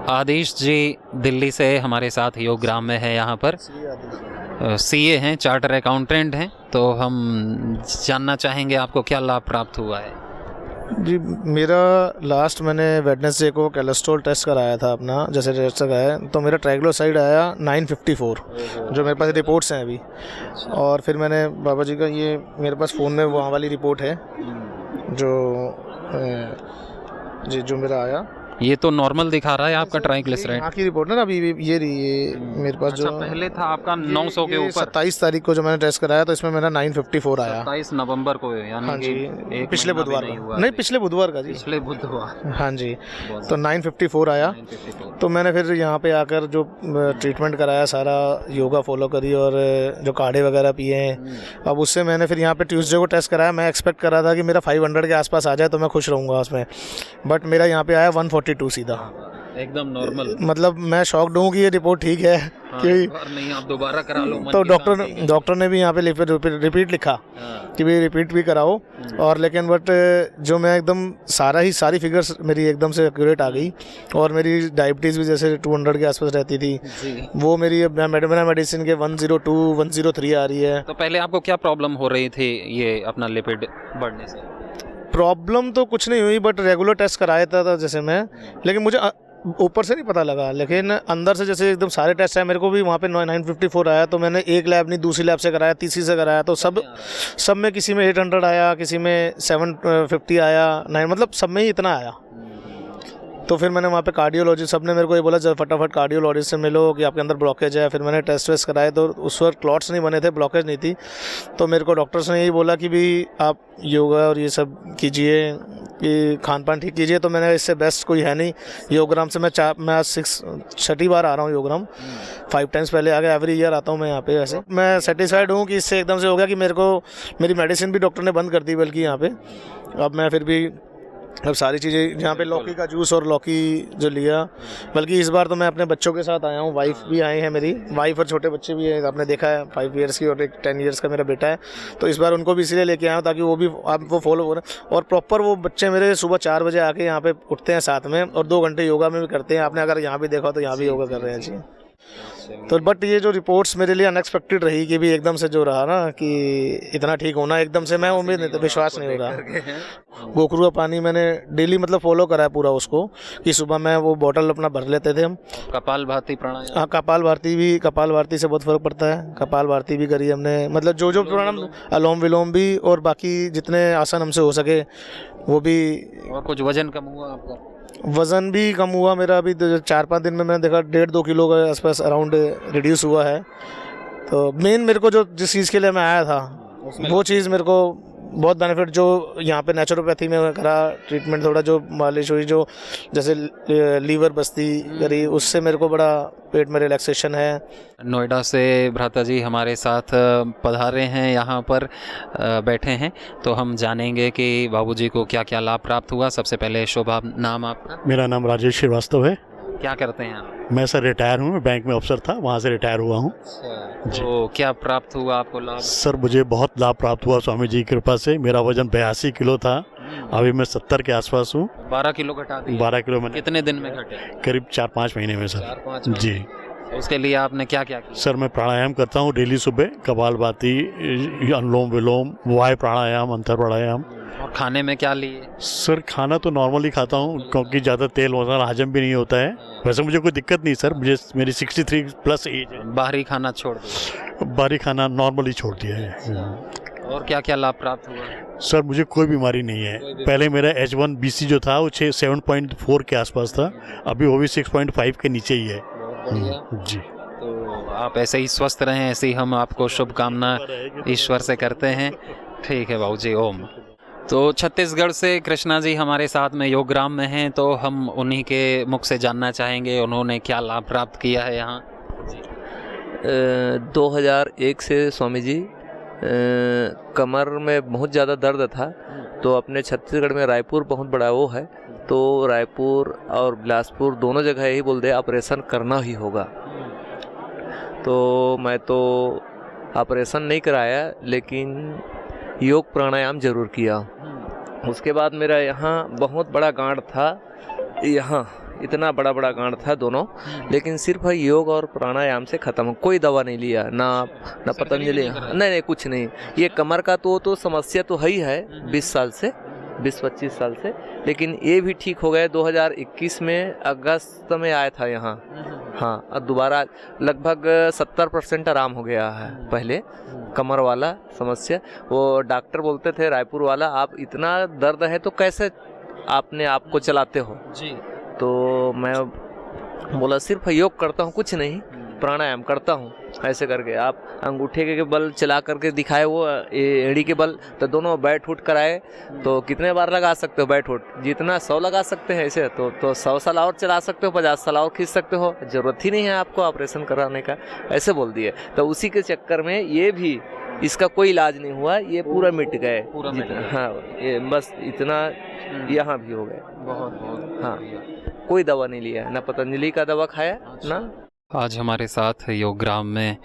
आदेश जी दिल्ली से हमारे साथ योगग्राम में है। यहाँ पर सीए हैं, चार्टर अकाउंटेंट हैं। तो हम जानना चाहेंगे आपको क्या लाभ प्राप्त हुआ है। जी, मेरा लास्ट मैंने वेडनेसडे को कोलेस्ट्रॉल टेस्ट कराया था अपना, जैसे टेस्ट कराया तो मेरा ट्राइग्लिसराइड आया 954, जो मेरे पास रिपोर्ट्स हैं अभी। और फिर मैंने बाबा जी का ये मेरे पास फ़ोन में वहाँ वाली रिपोर्ट है जी जो मेरा आया। ये तो नॉर्मल दिखा रहा है आपका ट्राइग्लिसराइड। यहाँ की रिपोर्ट है ना, अभी ये रही ये मेरे पास। अच्छा, जो पहले था आपका 900 के ऊपर। 27 तारीख को जो मैंने टेस्ट कराया तो इसमें मेरा 954 आया। 27 नवंबर को, यानी हाँ जी, एक पिछले बुधवार का, नहीं पिछले बुधवार का जी, पिछले बुधवार। हाँ जी, तो 954 आया। तो मैंने फिर यहाँ पे आकर जो ट्रीटमेंट कराया, सारा योगा फॉलो करी और जो काढ़े वगैरह पिए हैं। अब उससे मैंने फिर यहाँ पे ट्यूसडे को टेस्ट कराया। मैं एक्सपेक्ट कर रहा था कि मेरा 500 के आसपास आ जाए तो मैं खुश रहूँगा उसमें, बट मेरा यहाँ पे आया 142 सीधा, एकदम नॉर्मल। मतलब मैं शॉक्ड हूँ कि ये रिपोर्ट ठीक है। हाँ, कि नहीं आप दोबारा करा लो। तो डॉक्टर ने भी यहाँ पे रिपीट लिखा कि भाई रिपीट भी कराओ। और लेकिन बट जो मैं एकदम सारी फिगर्स मेरी एकदम से एक्यूरेट आ गई। और मेरी डायबिटीज़ भी जैसे 200 के आसपास रहती थी, वो मेरी मेडिसिन के 102 103 आ रही है। तो पहले आपको क्या प्रॉब्लम हो रही थी ये अपना लिपिड बढ़ने से? प्रॉब्लम तो कुछ नहीं हुई, बट रेगुलर टेस्ट कराया था जैसे मैं, लेकिन मुझे ऊपर से नहीं पता लगा, लेकिन अंदर से जैसे एकदम सारे टेस्ट आए। मेरे को भी वहाँ पे 954 आया, तो मैंने एक लैब नहीं दूसरी लैब से कराया, तीसरी से कराया, तो सब में किसी में 800 आया, किसी में 750 आया, 9 मतलब सब में ही इतना आया। तो फिर मैंने वहाँ पे कार्डियोलॉजी, सब ने मेरे को ये बोला जब फटाफट कार्डियोलॉजिस्ट से मिलो कि आपके अंदर ब्लॉकेज है। फिर मैंने टेस्ट वेस्ट कराए तो उस वक्त क्लॉट्स नहीं बने थे, ब्लॉकेज नहीं थी। तो मेरे को डॉक्टर्स ने यही बोला कि भी आप योगा और ये सब कीजिए, कि खान पान ठीक कीजिए। तो मैंने इससे बेस्ट कोई है नहीं। योगग्राम से मैं आज 6ठी बार आ रहा हूँ योगग्राम। 5 टाइम्स पहले आ गया, एवरी ईयर आता हूँ मैं यहाँ पे। वैसे मैं सेटिस्फाइड हूँ कि इससे एकदम से हो गया कि मेरी मेडिसिन भी डॉक्टर ने बंद कर दी, बल्कि यहाँ पे अब मैं फिर भी अब सारी चीज़ें यहाँ पे लौकी का जूस और लौकी जो लिया, बल्कि इस बार तो मैं अपने बच्चों के साथ आया हूँ। वाइफ भी आई है, मेरी वाइफ और छोटे बच्चे भी हैं, आपने देखा है 5 ईयर्स की और एक 10 ईयर्स का मेरा बेटा है। तो इस बार उनको भी इसलिए लेके आया हूँ ताकि वो भी आप वो फॉलो हो रहे हैं। और प्रॉपर वो बच्चे मेरे सुबह 4 बजे आके यहाँ पे उठते हैं साथ में, और 2 घंटे योगा में भी करते हैं। आपने अगर यहाँ भी देखा तो यहाँ भी योगा कर रहे हैं जी। तो बट ये जो रिपोर्ट्स मेरे लिए अनएक्सपेक्टेड रही कि भी एकदम से जो रहा ना कि इतना ठीक होना, एकदम से मैं उम्मीद नहीं, विश्वास नहीं हो रहा। गोखरू का पानी मैंने डेली मतलब फॉलो करा है पूरा उसको, कि सुबह में वो बॉटल अपना भर लेते थे हम। कपाल भारती प्राणायाम, हाँ कपाल भारती से बहुत फर्क पड़ता है। कपाल भारती भी करी हमने, मतलब जो प्राणायाम, अलोम विलोम भी, और बाकी जितने आसन हमसे हो सके वो भी। और कुछ वजन कम हुआ आपका? वज़न भी कम हुआ मेरा। अभी 4-5 दिन में मैंने देखा 1.5-2 किलो के आसपास अराउंड रिड्यूस हुआ है। तो मेन मेरे को जिस चीज़ के लिए मैं आया था वो चीज़ मेरे को बहुत बेनिफिट, जो यहाँ पे नेचुरोपैथी में करा ट्रीटमेंट, थोड़ा जो मालिश हुई, जो जैसे लीवर बस्ती करी, उससे मेरे को बड़ा पेट में रिलैक्सेशन है। नोएडा से भ्राता जी हमारे साथ पधारे हैं, यहाँ पर बैठे हैं। तो हम जानेंगे कि बाबूजी को क्या क्या लाभ प्राप्त हुआ। सबसे पहले शोभा, नाम आपका? मेरा नाम राजेश श्रीवास्तव है। क्या करते हैं आप? मैं सर रिटायर हूँ, बैंक में अफसर था, वहाँ से रिटायर हुआ हूँ। तो क्या प्राप्त हुआ आपको लाभ? सर मुझे बहुत लाभ प्राप्त हुआ स्वामी जी की कृपा से। मेरा वजन 82 किलो था, अभी मैं 70 के आसपास हूँ। 12 किलो घटा दिया? 12 किलो मैंने। कितने दिन में घटे? करीब 4-5 महीने में सर। 4-5 महीने। जी। उसके लिए आपने क्या क्या किया? सर मैं प्राणायाम करता हूँ डेली सुबह, कपाल भाती, अनुलोम विलोम, वायु प्राणायाम, अंतर प्राणायाम। और खाने में क्या लिए? सर खाना तो नॉर्मली खाता हूँ, क्योंकि ज़्यादा तेल मसाला हजम भी नहीं होता है। वैसे मुझे कोई दिक्कत नहीं सर, मेरी 63 प्लस एज है। बाहरी खाना छोड़ दो? बाहरी खाना नॉर्मली छोड़ दिया है। और क्या क्या लाभ प्राप्त हुआ? सर मुझे कोई बीमारी नहीं है। पहले मेरा H1BC जो था वो 7.4 के आसपास था, अभी वो भी 6.5 के नीचे ही है। जी। तो आप ऐसे ही स्वस्थ रहें, ऐसे ही हम आपको शुभकामना ईश्वर से करते हैं। ठीक है बाबूजी, ओम। तो छत्तीसगढ़ से कृष्णा जी हमारे साथ में योगग्राम में हैं, तो हम उन्हीं के मुख से जानना चाहेंगे उन्होंने क्या लाभ प्राप्त किया है यहाँ। 2001 से स्वामी जी कमर में बहुत ज़्यादा दर्द था, तो अपने छत्तीसगढ़ में रायपुर बहुत बड़ा वो है, तो रायपुर और बिलासपुर दोनों जगह यही बोल दे ऑपरेशन करना ही होगा। तो मैं तो ऑपरेशन नहीं कराया, लेकिन योग प्राणायाम जरूर किया। उसके बाद मेरा यहाँ बहुत बड़ा गांठ था, यहाँ इतना बड़ा बड़ा गांठ था दोनों, लेकिन सिर्फ योग और प्राणायाम से ख़त्म। कोई दवा नहीं लिया, ना पतंजलि, नहीं कुछ नहीं। ये कमर का तो समस्या तो है ही है 20-25 साल से, लेकिन ये भी ठीक हो गए। 2021 में अगस्त में आया था यहाँ, हाँ, और दोबारा लगभग 70% आराम हो गया है। पहले कमर वाला समस्या, वो डॉक्टर बोलते थे रायपुर वाला, आप इतना दर्द है तो कैसे आपने आपको चलाते हो जी। तो मैं बोला सिर्फ योग करता हूँ, कुछ नहीं, प्राणायाम करता हूँ, ऐसे करके आप अंगूठे के बल चला करके दिखाए, वो एड़ी के बल, तो दोनों बैठ उठ कराए। तो कितने बार लगा सकते हो बैठ उठ? जितना 100 लगा सकते हैं ऐसे, तो 100 साल और चला सकते हो, 50 साल और खींच सकते हो, जरूरत ही नहीं है आपको ऑपरेशन कराने का, ऐसे बोल दिए। तो उसी के चक्कर में ये भी, इसका कोई इलाज नहीं हुआ, ये पूरा मिट गए, हाँ, ये बस इतना यहाँ भी हो गए। बहुत हाँ, कोई दवा नहीं लिया, ना पतंजलि का दवा खाया ना। आज हमारे साथ योगग्राम में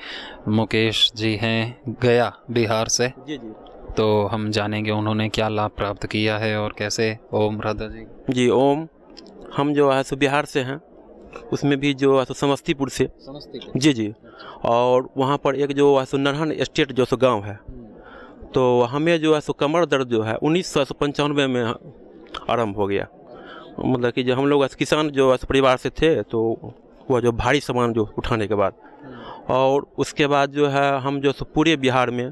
मुकेश जी हैं, गया बिहार से। जी जी तो हम जानेंगे उन्होंने क्या लाभ प्राप्त किया है और कैसे। ओम राधा जी। जी ओम, हम जो है सो बिहार से हैं, उसमें भी जो है सो समस्तीपुर से। जी जी, और वहाँ पर एक जो है सो नरहन एस्टेट जो सो गांव है, तो हमें जो है सो कमर दर्द जो है 1995 में आरंभ हो गया। मतलब कि जो हम लोग किसान जो परिवार से थे, तो वह जो भारी सामान जो उठाने के बाद, और उसके बाद जो है हम जो पूरे बिहार में,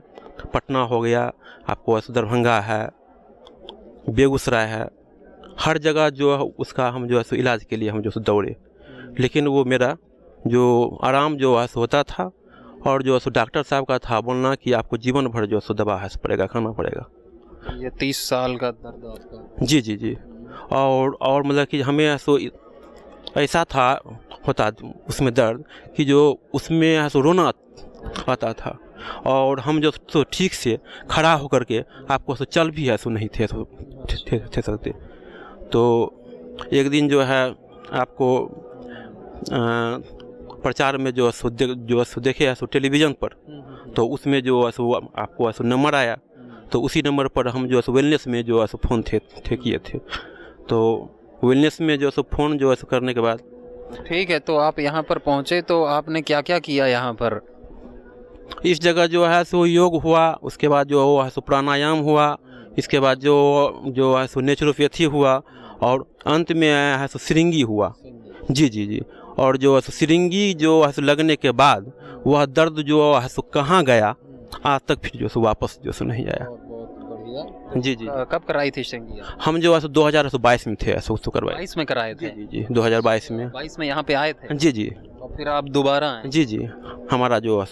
पटना हो गया आपको, दरभंगा है, बेगूसराय है, हर जगह जो है उसका हम जो है इलाज के लिए हम जो दौड़े, लेकिन वो मेरा जो आराम जो है होता था, और जो है डॉक्टर साहब का था बोलना कि आपको जीवन भर जो है दवा है पड़ेगा, खाना पड़ेगा। ये 30 साल का दर्द आपका? जी जी जी, और मतलब कि हमें ऐसा था होता उसमें दर्द कि जो उसमें रोना आता था, और हम जो तो ठीक से खड़ा होकर के आपको चल भी ऐसा नहीं थे सकते। तो एक दिन जो है आपको प्रचार में जो देखे टेलीविज़न पर, तो उसमें जो आपको नंबर आया, तो उसी नंबर पर हम जो वेलनेस में जो फ़ोन किए थे। तो वेलनेस में जो फ़ोन जो करने के बाद, ठीक है, तो आप यहाँ पर पहुँचे तो आपने क्या क्या किया यहाँ पर? इस जगह जो है सो योग हुआ, उसके बाद जो है सो प्राणायाम हुआ, इसके बाद जो है सो नेचुरोपैथी हुआ, और अंत में है सो सिरिंगी हुआ। जी जी जी, और जो है सो सिरिंगी जो है सो लगने के बाद वह दर्द जो है सो कहाँ गया, आज तक फिर जो सो वापस जो सो नहीं आया। जी जी। कब कराई थी सिरिंगी? हम जो है 2022 में थे, ऐसा उसको करवाए। 22 में कराए थे? जी जी, 2022 में। 22 में यहाँ पे आए थे? जी जी। और फिर आप दोबारा आए? जी जी, हमारा जो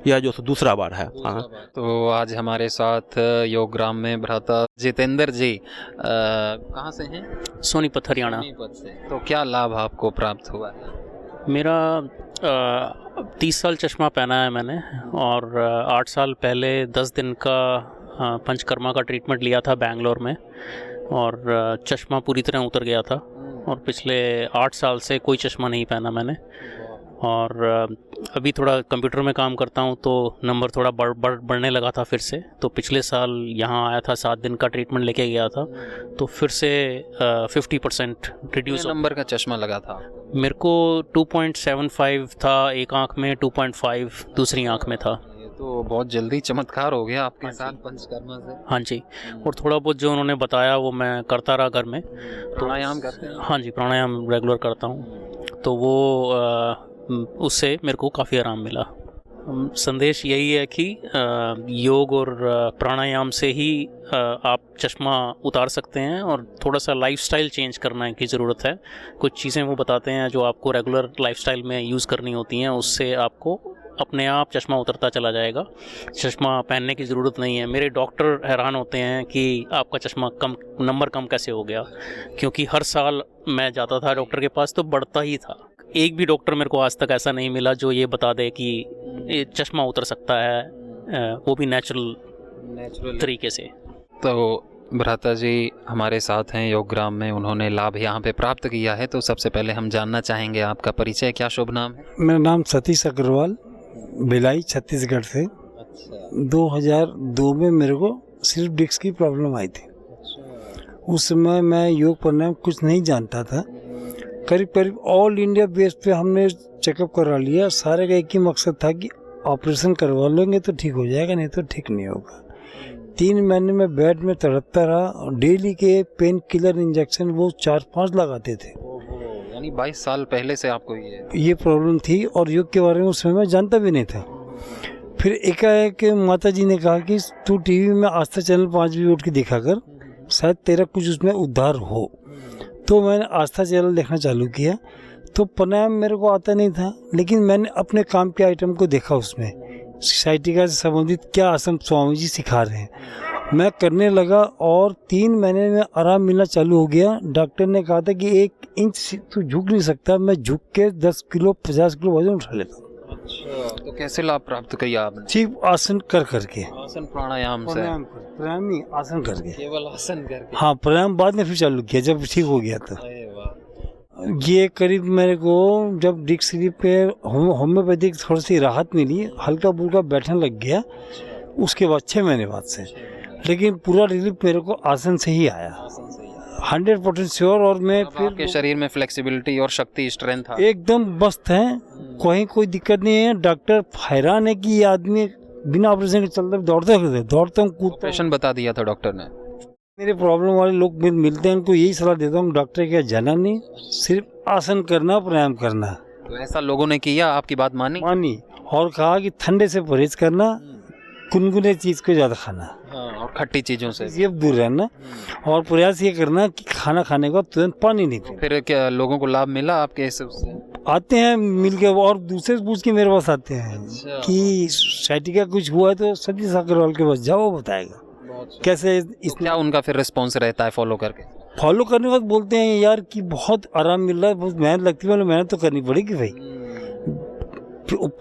यह जो दूसरा बार है। हाँ, तो आज हमारे साथ योगग्राम में भ्राता जितेंद्र जी कहाँ से हैं? सोनीपत हरियाणा। सोनीपत से। तो क्या लाभ आपको प्राप्त हुआ है? मेरा 30 साल चश्मा पहना है मैंने, और 8 साल पहले 10 दिन का पंचकर्मा का ट्रीटमेंट लिया था बेंगलोर में, और चश्मा पूरी तरह उतर गया था, और पिछले 8 साल से कोई चश्मा नहीं पहना मैंने। और अभी थोड़ा कंप्यूटर में काम करता हूँ, तो नंबर थोड़ा बढ़ने लगा था फिर से। तो पिछले साल यहाँ आया था, 7 दिन का ट्रीटमेंट लेके गया था, तो फिर से 50% रिड्यूस। नंबर का चश्मा लगा था? मेरे को 2.75 था एक आँख में, 2.5 दूसरी आँख में था। तो बहुत जल्दी चमत्कार हो गया आपके साथ पंचकर्मा से। हाँ जी, और थोड़ा बहुत जो उन्होंने बताया वो मैं करता रहा घर में। प्राणायाम करते हैं? हाँ जी, प्राणायाम रेगुलर करता हूँ, तो वो उससे मेरे को काफ़ी आराम मिला। संदेश यही है कि योग और प्राणायाम से ही आप चश्मा उतार सकते हैं, और थोड़ा सा लाइफस्टाइल चेंज करने की ज़रूरत है। कुछ चीज़ें वो बताते हैं जो आपको रेगुलर लाइफस्टाइल में यूज़ करनी होती हैं, उससे आपको अपने आप चश्मा उतरता चला जाएगा, चश्मा पहनने की ज़रूरत नहीं है। मेरे डॉक्टर हैरान होते हैं कि आपका चश्मा नंबर कम कैसे हो गया, क्योंकि हर साल मैं जाता था डॉक्टर के पास तो बढ़ता ही था। एक भी डॉक्टर मेरे को आज तक ऐसा नहीं मिला जो ये बता दे कि ये चश्मा उतर सकता है, वो भी नेचुरल तरीके से। तो भ्राता जी हमारे साथ हैं योगग्राम में, उन्होंने लाभ यहाँ पे प्राप्त किया है। तो सबसे पहले हम जानना चाहेंगे आपका परिचय, क्या शुभ नाम है? मेरा नाम सतीश अग्रवाल, भिलाई छत्तीसगढ़ से। 2002 में मेरे को सिर्फ डिस्क की प्रॉब्लम आई थी। उस समय मैं योग प्राणायाम कुछ नहीं जानता था, करीब करीब ऑल इंडिया बेस पे हमने चेकअप करा लिया। सारे का एक ही मकसद था कि ऑपरेशन करवा लेंगे तो ठीक हो जाएगा, नहीं तो ठीक नहीं होगा। 3 महीने में बेड में तड़पता रहा। डेली के पेन किलर इंजेक्शन वो 4-5 लगाते थे। यानी 22 साल पहले से आपको ये प्रॉब्लम थी और योग के बारे में उस समय मैं जानता भी नहीं था। फिर एकाएक माता जी ने कहा कि तू टीवी में आस्था चैनल 5 बजे उठ के दिखा कर, शायद तेरा कुछ उसमें उद्धार हो। तो मैंने आस्था चैनल देखना चालू किया। तो प्राणायाम मेरे को आता नहीं था, लेकिन मैंने अपने काम के आइटम को देखा उसमें सोसाइटी का संबंधित क्या आसन स्वामी जी सिखा रहे हैं, मैं करने लगा और 3 महीने में आराम मिलना चालू हो गया। डॉक्टर ने कहा था कि 1 इंच तू झुक नहीं सकता, मैं झुक के 10 किलो 50 किलो वजन उठा लेता हूँ। अच्छा, तो कैसे लाभ प्राप्त किया आपने? सिर्फ आसन कर करके, आसन प्राणायाम से? प्राणायाम नहीं, आसन करके, केवल आसन करके? हाँ, प्राणायाम बाद में फिर चालू किया जब ठीक हो गया तो। अरे वाह। ये करीब मेरे को जब डिस्क स्लिप पे होम्योपैथिक थोड़ी सी राहत मिली, हल्का फुल्का बैठने लग गया, उसके बाद 6 महीने बाद से। लेकिन पूरा रिलीफ मेरे को आसन से ही आया, 100% श्योर। और मैं फिर आपके शरीर में फ्लेक्सिबिलिटी और शक्ति, स्ट्रेंथ एकदम मस्त है, कोई दिक्कत नहीं है। डॉक्टर हैरान है कि ये आदमी बिना ऑपरेशन के चलता दौड़ता हूँ, कूदता। ऑपरेशन बता दिया था डॉक्टर ने? मेरे प्रॉब्लम वाले लोग मिलते हैं, उनको यही सलाह देता हूँ, डॉक्टर क्या जाना नहीं, सिर्फ आसन करना, प्राणायाम करना। तो ऐसा लोगों ने किया, आपकी बात मानी? और कहा कि ठंडे से परहेज करना, गुनगुने चीज को ज्यादा खाना, और खट्टी चीजों से ये दूर रहना, और प्रयास ये करना कि खाना खाने के बाद तुरंत पानी नहीं पीना। फिर क्या लोगों को लाभ मिला आपके इससे? आते हैं मिल के और दूसरे से पूछ के मेरे पास आते हैं कि सोसाइटी का कुछ हुआ है तो सतीश अग्रवाल के पास जाओ, वो बताएगा कैसे। क्या उनका फिर रिस्पॉन्स रहता है फॉलो करके? फॉलो करने के बाद बोलते हैं यार कि बहुत आराम मिल रहा है, बहुत मेहनत लगती है। मेहनत तो करनी पड़ेगी भाई,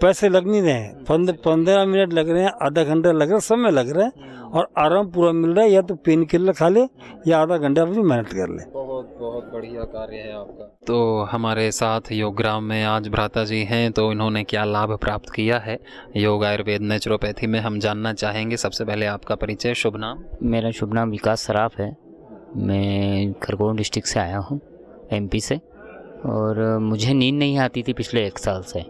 पैसे लग नहीं रहे हैं, 15 मिनट लग रहे हैं, आधा घंटा लग रहा है, समय लग रहा है और आराम पूरा मिल रहा है। या तो पेन किलर खा ले या आधा घंटा अपनी मेहनत कर ले। बहुत बहुत बढ़िया कार्य है आपका। तो हमारे साथ योगग्राम में आज भ्राता जी हैं, तो इन्होंने क्या लाभ प्राप्त किया है योग आयुर्वेद नेचुरोपैथी में, हम जानना चाहेंगे। सबसे पहले आपका परिचय, शुभ नाम? मेरा शुभ नाम विकास सराफ है। मैं खरगोन डिस्ट्रिक्ट से आया हूँ, MP से। और मुझे नींद नहीं आती थी पिछले 1 साल से।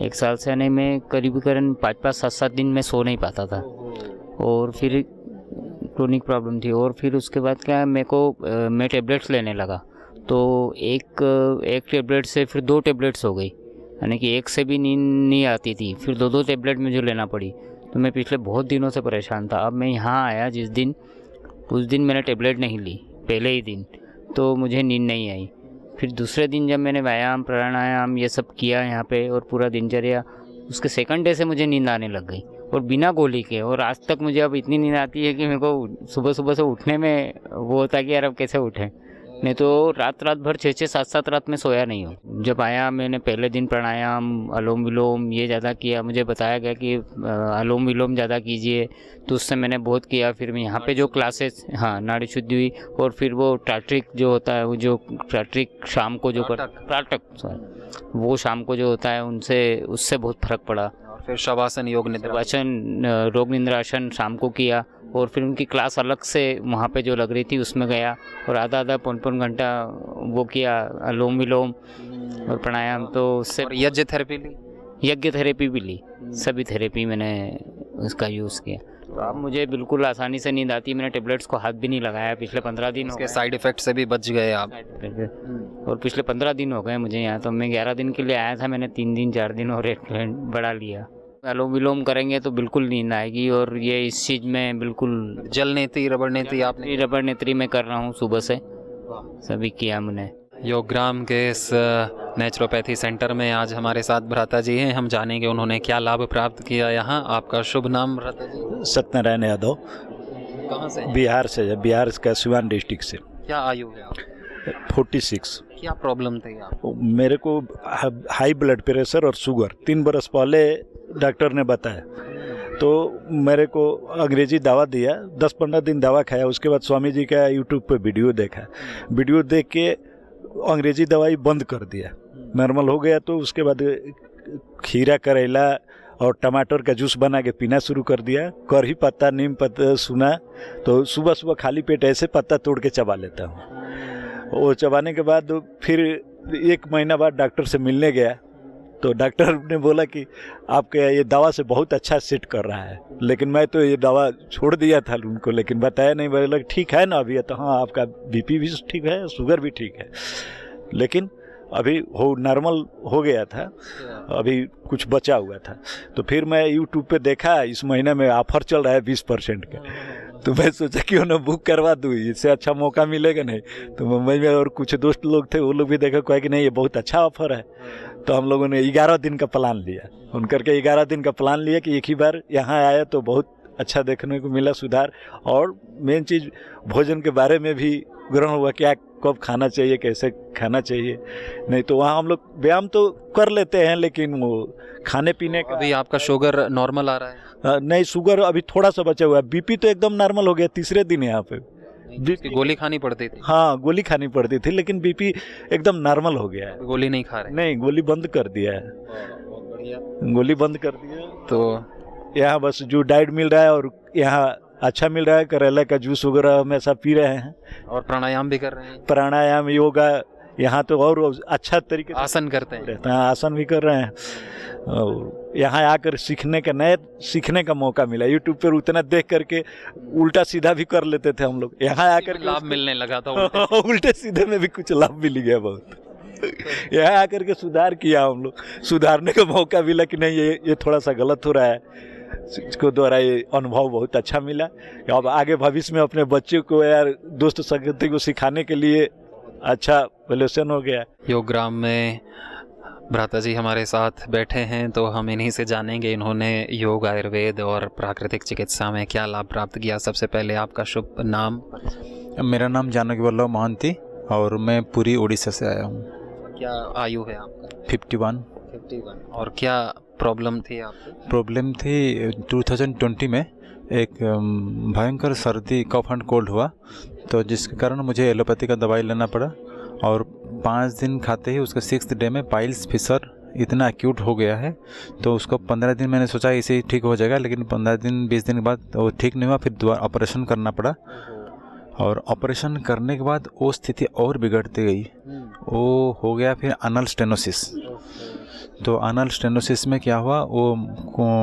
1 साल से आने में करीबन 5-5, 7-7 दिन में सो नहीं पाता था। और फिर क्रोनिक प्रॉब्लम थी। और फिर उसके बाद क्या, मेरे को मैं टेबलेट्स लेने लगा, तो एक टेबलेट से फिर 2 टेबलेट्स हो गई, यानी कि एक से भी नींद नहीं आती थी, फिर 2 टेबलेट मुझे लेना पड़ी। तो मैं पिछले बहुत दिनों से परेशान था। अब मैं यहाँ आया जिस दिन, उस दिन मैंने टेबलेट नहीं ली, पहले ही दिन, तो मुझे नींद नहीं आई। फिर दूसरे दिन जब मैंने व्यायाम, प्राणायाम ये सब किया यहाँ पे और पूरा दिनचर्या, उसके 2nd डे से मुझे नींद आने लग गई, और बिना गोली के। और आज तक मुझे अब इतनी नींद आती है कि मेरे को सुबह से उठने में वो होता है कि यार अब कैसे उठें। नहीं तो रात भर 6-6, 7-7 रात में सोया नहीं हूँ। जब आया मैंने पहले दिन प्राणायाम, अनुलोम विलोम ये ज़्यादा किया। मुझे बताया गया कि अनुलोम विलोम ज़्यादा कीजिए, तो उससे मैंने बहुत किया। फिर मैं यहाँ पे जो क्लासेस, हाँ, नाड़ी शुद्धि हुई। और फिर वो टाट्रिक जो होता है, वो जो टाट्रिक शाम को जो वो शाम को जो होता है, उससे बहुत फर्क पड़ा। फिर शवासन, योग निद्रा, रोग निद्रासन शाम को किया। और फिर उनकी क्लास अलग से वहाँ पे जो लग रही थी उसमें गया, और आधा 5 घंटा वो किया, अनुलोम विलोम और प्राणायाम। तो उससे यज्ञ थेरेपी ली? यज्ञ थेरेपी भी ली, सभी थेरेपी मैंने उसका यूज़ किया। तो अब मुझे बिल्कुल आसानी से नींद आती है। मैंने टेबलेट्स को हाथ भी नहीं लगाया पिछले 15 दिन हो गए। साइड इफेक्ट से भी बच गए आप? और पिछले 15 दिन हो गए मुझे यहाँ। तो मैं 11 दिन के लिए आया था, मैंने 3 दिन 4 दिन और एक बढ़ा लिया। अनुलोम विलोम करेंगे तो बिल्कुल नींद आएगी। और ये इस चीज़ में बिल्कुल जल नेत्री, रबड़ नेत्री, आपने? रबड़ नेत्री में कर रहा हूँ, सुबह से सभी किया मैंने। योगग्राम के इस नेचुरोपैथी सेंटर में आज हमारे साथ भ्राता जी हैं, हम जानेंगे उन्होंने क्या लाभ प्राप्त किया यहाँ। आपका शुभ नाम भ्राता जी? सत्यनारायण यादव। कहाँ से? बिहार से, बिहार का सिवान डिस्ट्रिक्ट से। क्या आयु है आप? 46। क्या प्रॉब्लम थी आपको? मेरे को हाई ब्लड प्रेशर और शुगर 3 बरस पहले डॉक्टर ने बताया, तो मेरे को अंग्रेजी दवा दिया। 10-15 दिन दवा खाया, उसके बाद स्वामी जी का यूट्यूब पे वीडियो देखा। वीडियो देख के अंग्रेजी दवाई बंद कर दिया, नॉर्मल हो गया। तो उसके बाद खीरा, करेला और टमाटर का जूस बना के पीना शुरू कर दिया। कढ़ी पत्ता, नीम पत्ता सुना, तो सुबह खाली पेट ऐसे पत्ता तोड़ के चबा लेता हूँ। वो चबाने के बाद फिर 1 महीना बाद डॉक्टर से मिलने गया तो डॉक्टर ने बोला कि आपके ये दवा से बहुत अच्छा सेट कर रहा है, लेकिन मैं तो ये दवा छोड़ दिया था उनको, लेकिन बताया नहीं। बोला ठीक है ना अभी? तो हाँ, आपका बीपी भी ठीक है, शुगर भी ठीक है, लेकिन अभी वो नॉर्मल हो गया था, अभी कुछ बचा हुआ था। तो फिर मैं यूट्यूब पे देखा इस महीने में ऑफर चल रहा है 20% का, तो मैं सोचा क्यों ना बुक करवा दूँ, इससे अच्छा मौका मिलेगा नहीं। तो मुंबई में और कुछ दोस्त लोग थे, वो लोग भी देखा, कहा कि नहीं ये बहुत अच्छा ऑफर है। तो हम लोगों ने 11 दिन का प्लान लिया, उन करके 11 दिन का प्लान लिया कि एक ही बार यहाँ आया तो बहुत अच्छा देखने को मिला सुधार। और मेन चीज़ भोजन के बारे में भी ग्रहण हुआ, क्या कब खाना चाहिए, कैसे खाना चाहिए। नहीं तो वहाँ हम लोग व्यायाम तो कर लेते हैं, लेकिन वो खाने पीने का। अभी आपका शुगर नॉर्मल आ रहा है? नहीं, शुगर अभी थोड़ा सा बचा हुआ है। बीपी तो एकदम नॉर्मल हो गया तीसरे दिन यहाँ पे। इसकी गोली खानी पड़ती थी? हाँ, गोली खानी पड़ती थी, लेकिन बीपी एकदम नॉर्मल हो गया है। गोली नहीं खा रहे? नहीं, गोली बंद कर दिया है, गोली बंद कर दिया। तो यहाँ बस जो डाइट मिल रहा है और यहाँ अच्छा मिल रहा है, करेला का जूस वगैरह हमेशा पी रहे हैं, और प्राणायाम भी कर रहे हैं? प्राणायाम, योगा यहाँ तो और अच्छा तरीके से आसन करते हैं? रहता है, आसन भी कर रहे हैं। और यहाँ आकर सीखने का मौका मिला। यूट्यूब पर उतना देख करके उल्टा सीधा भी कर लेते थे हम लोग, यहाँ आकर लाभ मिलने लगा था? उल्टे सीधे में भी कुछ लाभ मिल गया बहुत। यहाँ आकर के सुधार किया हम लोग, सुधारने का मौका मिला कि नहीं ये थोड़ा सा गलत हो रहा है। इसको द्वारा ये अनुभव बहुत अच्छा मिला। अब आगे भविष्य में अपने बच्चों को यार दोस्त संगति को सिखाने के लिए अच्छा वैल्यूएशन हो गया। योगग्राम में भ्राता जी हमारे साथ बैठे हैं, तो हम इन्हीं से जानेंगे इन्होंने योग, आयुर्वेद और प्राकृतिक चिकित्सा में क्या लाभ प्राप्त किया। सबसे पहले आपका शुभ नाम? मेरा नाम जानकी वल्लभ महांती और मैं पुरी उड़ीसा से आया हूँ। क्या आयु है आपका? 51। और क्या प्रॉब्लम थी आपको? प्रॉब्लम थी 2020 में एक भयंकर सर्दी, कफ एंड कोल्ड हुआ, तो जिसके कारण मुझे एलोपैथी का दवाई लेना पड़ा। और 5 दिन खाते ही उसके 6th डे में पाइल्स फिशर इतना एक्यूट हो गया है, तो उसको 15 दिन मैंने सोचा इसे ही ठीक हो जाएगा, लेकिन 15 दिन 20 दिन के बाद वो ठीक नहीं हुआ। फिर दोबारा ऑपरेशन करना पड़ा, और ऑपरेशन करने के बाद वो स्थिति और बिगड़ती गई। वो हो गया फिर अनल स्टेनोसिस। तो अनल स्टेनोसिस में क्या हुआ, वो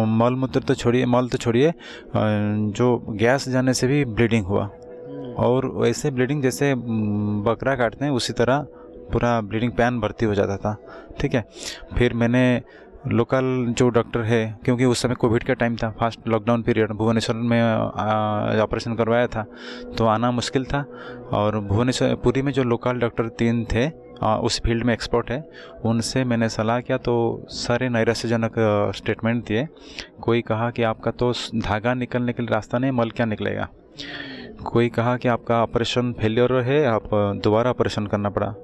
मल तो छोड़िए जो गैस जाने से भी ब्लीडिंग हुआ, और वैसे ब्लीडिंग जैसे बकरा काटते हैं उसी तरह पूरा ब्लीडिंग पैन भर्ती हो जाता था। ठीक है, फिर मैंने लोकल जो डॉक्टर है, क्योंकि उस समय कोविड का टाइम था, फास्ट लॉकडाउन पीरियड, भुवनेश्वर में ऑपरेशन करवाया था, तो आना मुश्किल था। और भुवनेश्वर पुरी में जो लोकल डॉक्टर 3 थे, उस फील्ड में एक्सपर्ट है, उनसे मैंने सलाह किया, तो सारे नैराश्यजनक स्टेटमेंट दिए। कोई कहा कि आपका तो धागा निकलने के लिए रास्ता नहीं, मल क्या निकलेगा। कोई कहा कि आपका ऑपरेशन फेलियर है, आप दोबारा ऑपरेशन करना पड़ा।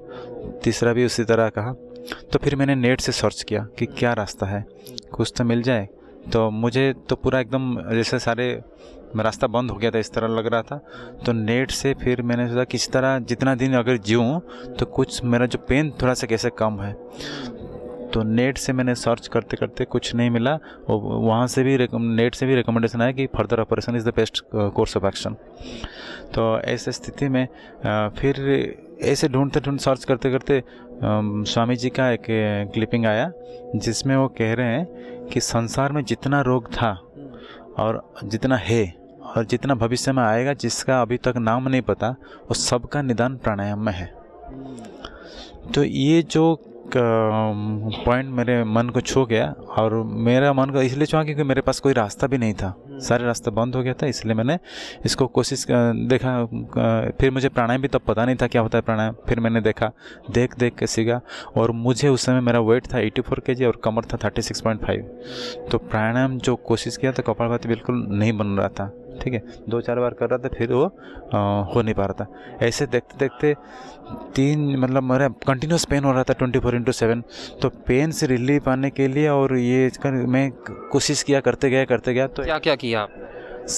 तीसरा भी उसी तरह कहा। तो फिर मैंने नेट से सर्च किया कि क्या रास्ता है, कुछ तो मिल जाए। तो मुझे तो पूरा एकदम जैसे सारे रास्ता बंद हो गया था, इस तरह लग रहा था। तो नेट से फिर मैंने सोचा किसी तरह जितना दिन अगर जीऊँ तो कुछ मेरा जो पेन थोड़ा सा कैसे कम है। तो नेट से मैंने सर्च करते करते कुछ नहीं मिला, और वहाँ से भी नेट से भी रिकमेंडेशन आया कि further operation is the best course of action. तो ऐसे स्थिति में फिर ऐसे ढूंढते सर्च करते करते स्वामी जी का एक क्लिपिंग आया, जिसमें वो कह रहे हैं कि संसार में जितना रोग था और जितना है और जितना भविष्य में आएगा, जिसका अभी तक नाम नहीं पता, वो सबका निदान प्राणायाम में है। तो ये जो पॉइंट मेरे मन को छू गया, और मेरा मन को इसलिए छुआ क्योंकि मेरे पास कोई रास्ता भी नहीं था, सारे रास्ता बंद हो गया था। इसलिए मैंने इसको कोशिश देखा। फिर मुझे प्राणायाम भी तब पता नहीं था क्या होता है प्राणायाम। फिर मैंने देखा, देख के सीखा, और मुझे उस समय मेरा वेट था 84 kg और कमर था 36.5। तो प्राणायाम जो कोशिश किया था, कपालभाति बिल्कुल नहीं बन रहा था। ठीक है, 2-4 बार कर रहा था, फिर वो हो नहीं पा रहा था। ऐसे देखते देखते 3 मतलब मेरा कंटिन्यूस पेन हो रहा था 24/7। तो पेन से रिलीफ पाने के लिए और ये मैं कोशिश किया, करते गया। तो क्या किया आप?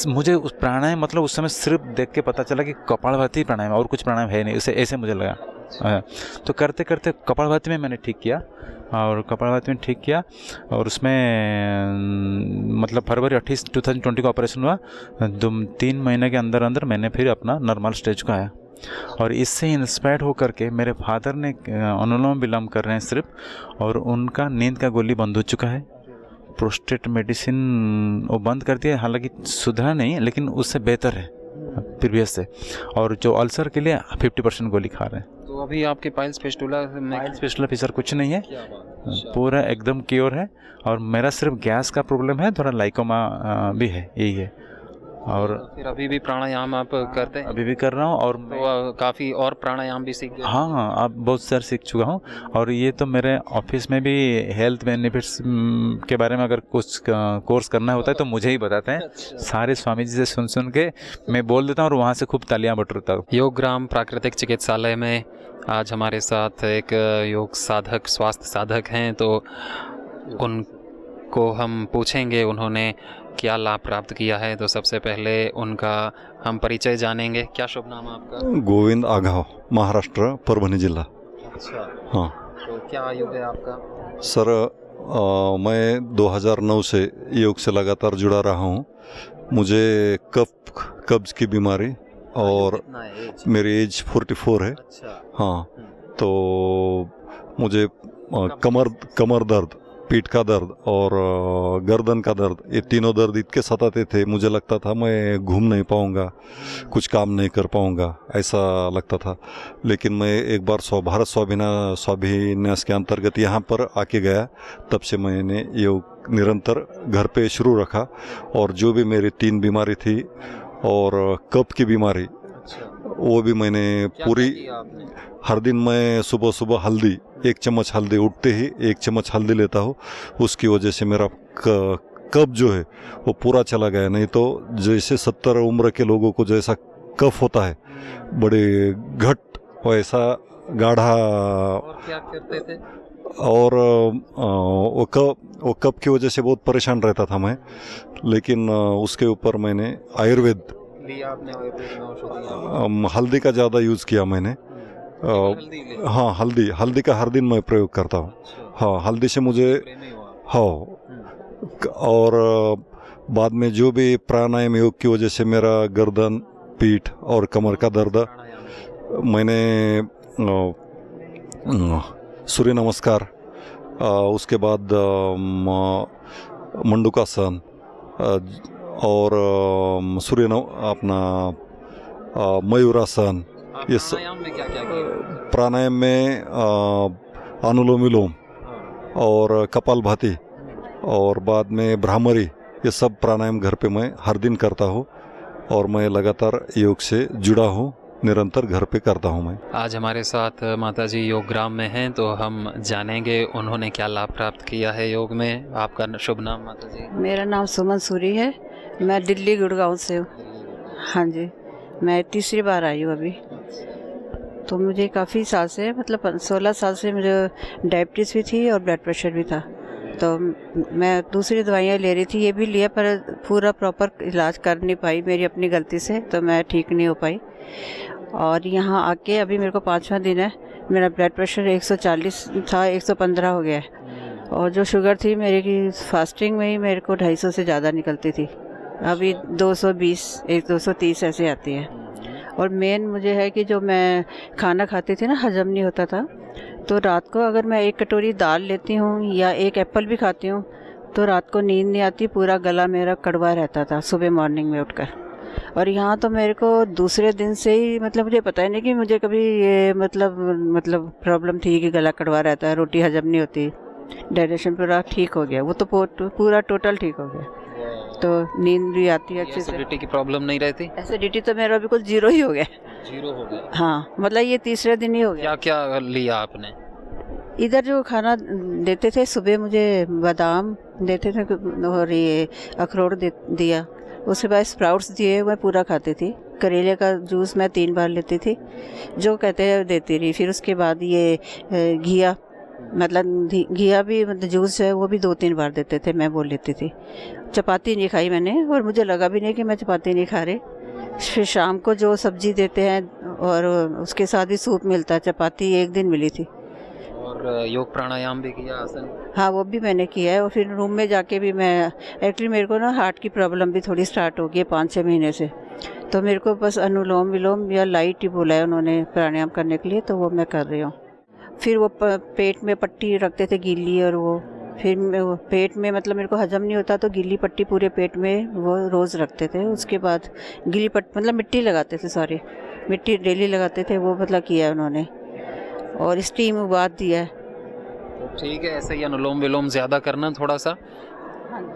मुझे उस प्राणायाम मतलब उस समय सिर्फ देख के पता चला कि कपालभाति प्राणायाम, और कुछ प्राणायाम है नहीं, ऐसे मुझे लगा। तो करते करते कपालभाति में मैंने ठीक किया, और कपालभाति में ठीक किया, और उसमें मतलब फरवरी 28, 2020 को ऑपरेशन हुआ। 3 महीने के अंदर मैंने फिर अपना नॉर्मल स्टेज को आया। और इससे इंस्पायर होकर के मेरे फादर ने अनुलोम विलोम कर रहे हैं सिर्फ, और उनका नींद का गोली बंद हो चुका है। प्रोस्टेट मेडिसिन वो बंद कर दिया, हालांकि सुधरा नहीं लेकिन उससे बेहतर है प्रीवियस से। और जो अल्सर के लिए 50% गोली खा रहे हैं। तो अभी आपके पाइल्स फिस्टुला में पाइल्स फिस्टुला फिशर कुछ नहीं है, पूरा एकदम क्योर है। और मेरा सिर्फ गैस का प्रॉब्लम है, थोड़ा लाइकोमा भी है, यही है। और फिर अभी भी प्राणायाम आप करते हैं? अभी भी कर रहा हूँ, और तो काफ़ी और प्राणायाम भी सीख गए? हाँ, अब बहुत सारे सीख चुका हूँ। और ये तो मेरे ऑफिस में भी हेल्थ बेनिफिट्स के बारे में अगर कुछ कोर्स करना होता है तो मुझे ही बताते हैं। सारे स्वामी जी से सुन के मैं बोल देता हूँ और वहाँ से खूब तालियां बटोरता हूँ। योगग्राम प्राकृतिक चिकित्सालय में आज हमारे साथ एक योग साधक, स्वास्थ्य साधक हैं, तो उनको हम पूछेंगे उन्होंने क्या लाभ प्राप्त किया है। तो सबसे पहले उनका हम परिचय जानेंगे। क्या शुभ नाम है आपका? गोविंद आघाव, महाराष्ट्र, परभणी जिला। अच्छा, हाँ। तो क्या आयु है आपका? सर, मैं 2009 से योग से लगातार जुड़ा रहा हूँ। मुझे कब्ज की बीमारी और मेरी एज 44 है। अच्छा। हाँ, तो मुझे कमर दर्द, पीठ का दर्द और गर्दन का दर्द, ये तीनों दर्द इतने सताते थे, मुझे लगता था मैं घूम नहीं पाऊँगा, कुछ काम नहीं कर पाऊँगा, ऐसा लगता था। लेकिन मैं एक बार भारत स्वाभिन्यास के अंतर्गत यहाँ पर आके गया, तब से मैंने योग निरंतर घर पे शुरू रखा। और जो भी मेरी 3 बीमारी थी और कफ की बीमारी, वो भी मैंने पूरी, हर दिन मैं सुबह सुबह हल्दी, 1 चम्मच हल्दी, उठते ही 1 चम्मच हल्दी लेता हूँ। उसकी वजह से मेरा कफ जो है वो पूरा चला गया। नहीं तो जैसे 70 उम्र के लोगों को जैसा कफ होता है, बड़े घट, वैसा गाढ़ा। और क्या करते थे? और वो कफ की वजह से बहुत परेशान रहता था मैं। लेकिन उसके ऊपर मैंने आयुर्वेद लिया आपने? आयुर्वेद में औषधियाँ? हल्दी का ज़्यादा यूज़ किया मैंने। हाँ, हल्दी का हर दिन मैं प्रयोग करता हूँ। हाँ, हल्दी से मुझे, हाँ। और बाद में जो भी प्राणायाम योग की वजह से मेरा गर्दन, पीठ और कमर का दर्द, मैंने सूर्य नमस्कार, उसके बाद मंडूकासन और मयूरासन, ये प्राणायाम में क्या क्या किया? प्राणायाम में अनुलोम विलोम और कपालभाति और बाद में भ्रामरी, ये सब प्राणायाम घर पे मैं हर दिन करता हूँ। और मैं लगातार योग से जुड़ा हूँ, निरंतर घर पे करता हूँ मैं। आज हमारे साथ माताजी योगग्राम में हैं, तो हम जानेंगे उन्होंने क्या लाभ प्राप्त किया है योग में। आपका शुभ नाम माताजी? मेरा नाम सुमन सूरी है, मैं दिल्ली गुड़गांव से हूँ। हाँ जी, मैं तीसरी बार आई हूँ अभी। तो मुझे काफ़ी साल से, मतलब 16 साल से मुझे डायबिटीज़ भी थी और ब्लड प्रेशर भी था। तो मैं दूसरी दवाइयाँ ले रही थी, ये भी लिया, पर पूरा प्रॉपर इलाज कर नहीं पाई, मेरी अपनी गलती से, तो मैं ठीक नहीं हो पाई। और यहाँ आके अभी मेरे को 5वां दिन है, मेरा ब्लड प्रेशर 140 था, 115 हो गया है। और जो शुगर थी मेरी की फास्टिंग में ही मेरे को 250 से ज़्यादा निकलती थी, अभी 220, 230 ऐसे आती है। और मेन मुझे है कि जो मैं खाना खाती थी ना, हजम नहीं होता था। तो रात को अगर मैं 1 कटोरी दाल लेती हूँ या 1 एप्पल भी खाती हूँ तो रात को नींद नहीं आती, पूरा गला मेरा कड़वा रहता था सुबह मॉर्निंग में उठकर। और यहाँ तो मेरे को दूसरे दिन से ही, मतलब मुझे पता ही नहीं कि मुझे कभी ये मतलब प्रॉब्लम थी कि गला कड़वा रहता है, रोटी हजम नहीं होती। डाइजेशन पूरा ठीक हो गया, वो तो पूरा टोटल ठीक हो गया। तो नींद भी आती है अच्छे से। एसिडिटी की प्रॉब्लम नहीं रहती? एसिडिटी तो मेरा बिल्कुल 0 ही हो गया। 0 हो गया? हाँ, मतलब ये तीसरे दिन ही हो गया। क्या क्या लिया आपने? इधर जो खाना देते थे सुबह, मुझे बादाम देते थे और ये अखरोट दिया, उसके बाद स्प्राउट्स दिए, मैं पूरा खाती थी। करेले का जूस मैं 3 बार लेती थी, जो कहते हैं देती रही। फिर उसके बाद ये घिया, मतलब घिया भी, मतलब जूस है वो भी 2-3 बार देते थे, मैं बोल लेती थी। चपाती नहीं खाई मैंने, और मुझे लगा भी नहीं कि मैं चपाती नहीं खा रही। फिर शाम को जो सब्जी देते हैं और उसके साथ ही सूप मिलता है, चपाती 1 दिन मिली थी। और योग प्राणायाम भी किया, आसन? हाँ, वो भी मैंने किया है। और फिर रूम में जाके भी मैं, एक्चुअली मेरे को ना हार्ट की प्रॉब्लम भी थोड़ी स्टार्ट हो गई है 5-6 महीने से। तो मेरे को बस अनुलोम विलोम या लाइट ही बोला है उन्होंने प्राणायाम करने के लिए, तो वो मैं कर रही हूँ। फिर वो पेट में पट्टी रखते थे गीली, और वो फिर वो पेट में मतलब मेरे को हजम नहीं होता तो गीली पट्टी पूरे पेट में वो रोज़ रखते थे। उसके बाद गीली पट्टी मतलब मिट्टी लगाते थे, सॉरी मिट्टी डेली लगाते थे, वो मतलब किया है उन्होंने। और स्टीम उबाल दिया है। ठीक है, ऐसे ही अनुलोम विलोम ज़्यादा करना थोड़ा सा,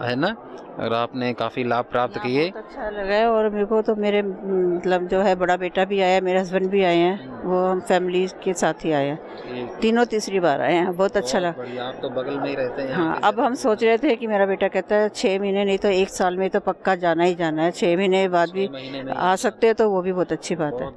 है ना। और आपने काफ़ी लाभ प्राप्त किए। बहुत अच्छा लगा है। और मेरे को तो मेरे मतलब जो है बड़ा बेटा भी आया, मेरे हस्बैंड भी आए हैं, वो हम फैमिली के साथ ही आए हैं, तीनों तीसरी बार आए हैं। बहुत अच्छा लगा। बढ़िया, आप तो बगल में ही रहते हैं। हाँ, अब हम सोच रहे थे कि मेरा बेटा कहता है 6 महीने नहीं तो 1 साल में तो पक्का जाना ही जाना है, 6 महीने बाद भी आ सकते हैं तो वो भी बहुत अच्छी बात है।